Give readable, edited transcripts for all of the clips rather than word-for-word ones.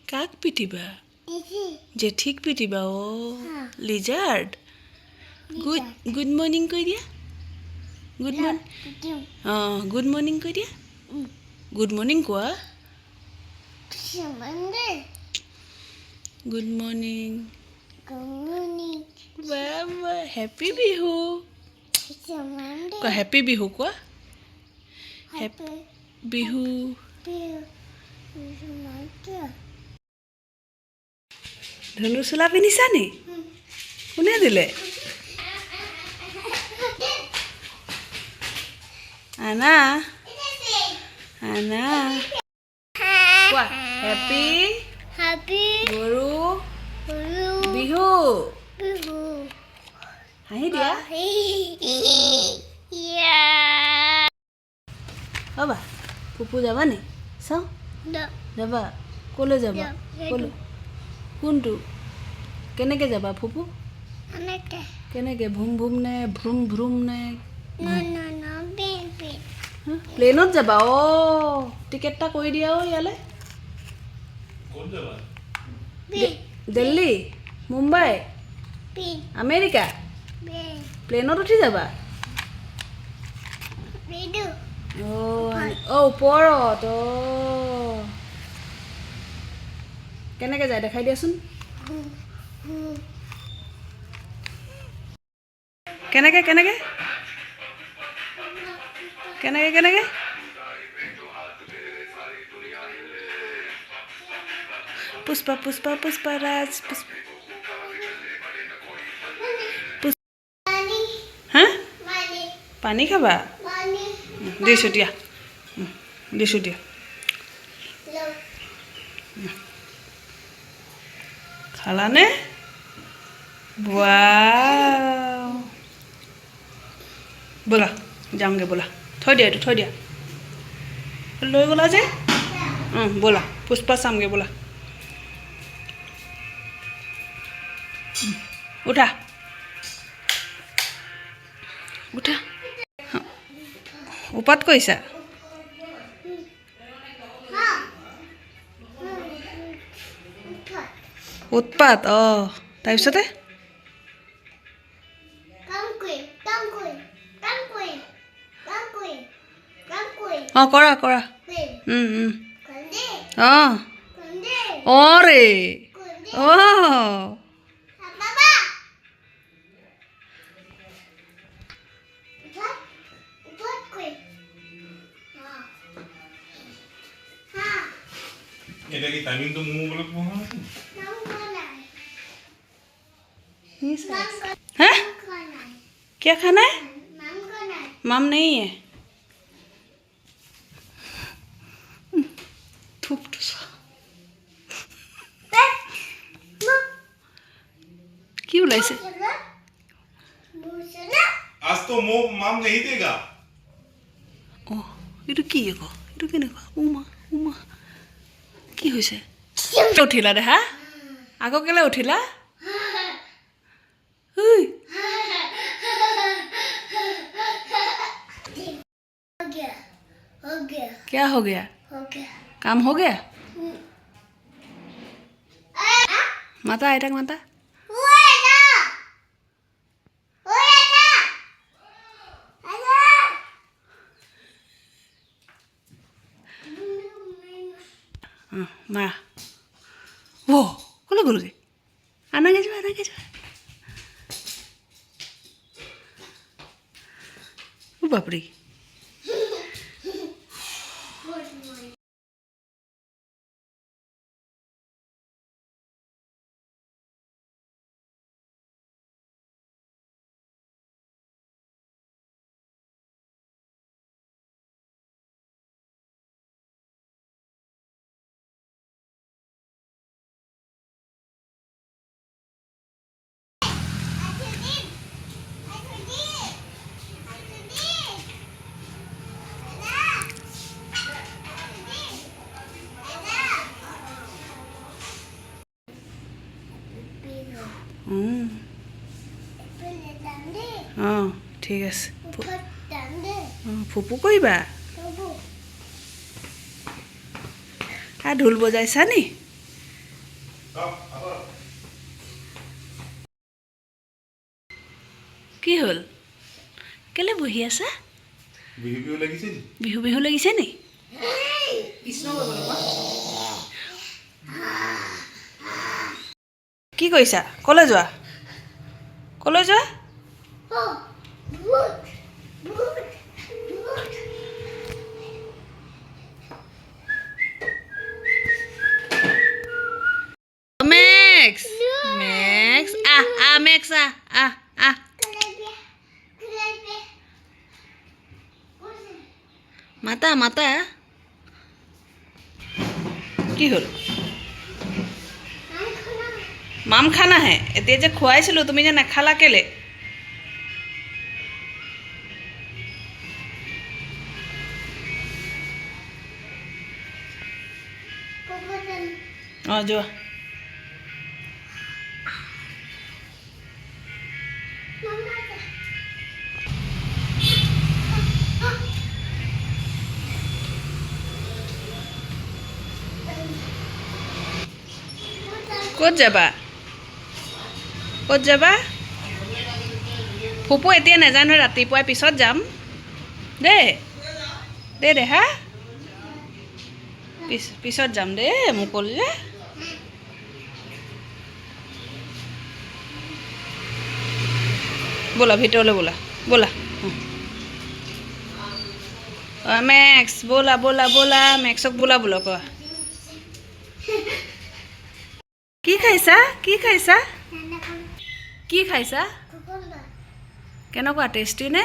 কাক পিটিবা জেঠিক পিটিবা ও Lizaad good morning কৈ দিয়া গুড মর্নিং গুড মর্নিং কৈ দিয়া গুড মর্নিং কোৱা গুড মৰ্নিং বাবা হ্যাপি বিহু কোৱা হ্যাপি বিহু কোৱা হ্যাপি বিহু ধনু চোলা পিন্ধিছা নি কোনে দিলে আনা আনা কোৱা হ্যাপি গৰু বিহু হাঁহি দিয়া বাবা ফুপু যাবা নি চাওঁ যাবা ক'লৈ যাবা ক'লৈ কোনটো কেনেকৈ যাবা ফুপু কেনেকৈ ভুম ভুম নে ভ্ৰুম ভ্ৰুম নে প্লেনত যাবা অ' টিকেট এটা কৰি দিয়া অ' ইয়ালৈ দিল্লী মুম্বাই আমেৰিকা প্লেনত উঠি যাবা অ' ওপৰত অ' কেনেকৈ যায় দেখাই দিয়াচোন কেনেকৈ কেনেকৈ কেনেকৈ কেনেকৈ পুষ্পা পুষ্পা পুষ্পাৰাজ হা পানী খাবা দিছোঁ দিয়া দিছোঁ দিয়া খালানে ৱাও ব'লা যাওঁগৈ ব'লা থৈ দিয়া এইটো থৈ দিয়া লৈ গ'লা যে ব'লা পুষ্পা চামগৈ ব'লা উঠা উঠা উপাত কৰিছা উৎপাত অঁ তাৰপিছতে অঁ কৰা কৰা অঁ অঁ ৰে অঁ এটা কি টাইমিং তো মুंह बोले को हां हैं क्या खाना है मम नहीं है थूप क्यों लाइसे आज तो मम नहीं देगा ओ इटु की को इटु केने को उमा उमा কি হৈছে উঠিলা দে হা আকৌ কেলে উঠিলা क्या हो गया काम हो गया माता आइटक माता मा वो कोला बोल रे आना के जा ओ बाप रे অঁ ঠিক আছে ফুপু কৰিবা ঢোল বজাইছা নি কি হ'ল কেলে বহি আছা বিহু বিহু লাগিছে নি কি কৰিছা কলৈ যোৱা Max, Max, মাতা কি হ'ল মাম খানা হে এতিয়া যে খুৱাইছিলো তুমি যে নাখালা কেলে যোৱা ক'ত যাবা ফুপু এতিয়া নাজানো ৰাতিপুৱাই পিছত যাম দে হা পিছত যাম দে মোক ক'ল যে ব'লা ভিতৰলৈ ব'লা মেক্স ব'লা মেক্সক ব'লা কোৱা কি খাইছা কেনেকুৱা টেষ্টি নে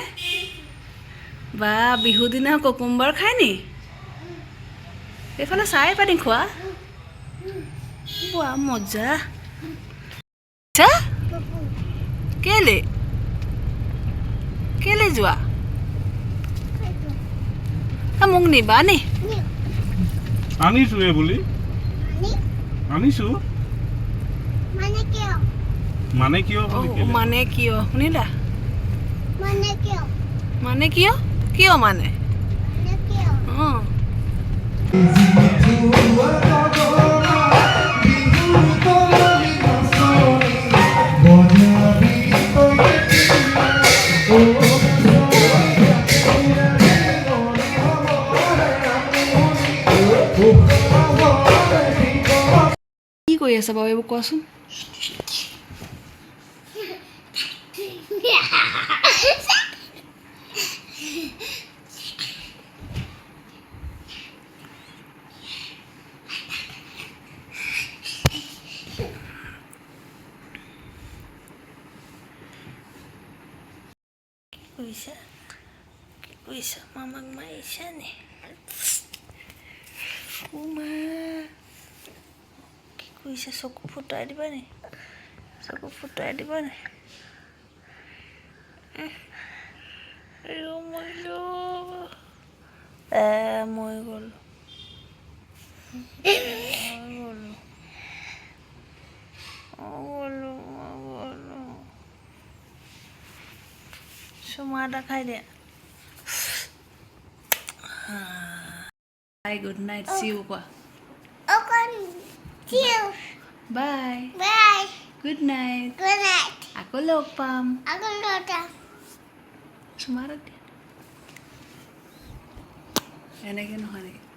বা বিহু দিনা কুকুম্বাৰ খাই নি এইফালে চাই পানী খোৱা বোৱা মজা কেলে যোৱা মোক নিবা নি আনিছোৱে বুলি আনিছো মানে কিয় শুনিলা মানে কিয় কি কৰি আছা বাৰু এইবোৰ কোৱাচোন কি কৰিছা মামাক মাৰিছা নি কি কৰিছা চকু ফুটাই দিবা নি মই গ'লো চুমা এটা খাই দিয়া bye good night see you কোৱা বাই গুড নাইট আকৌ লগ পাম চুমা এটা দিয়া এনেকৈ নহয় নেকি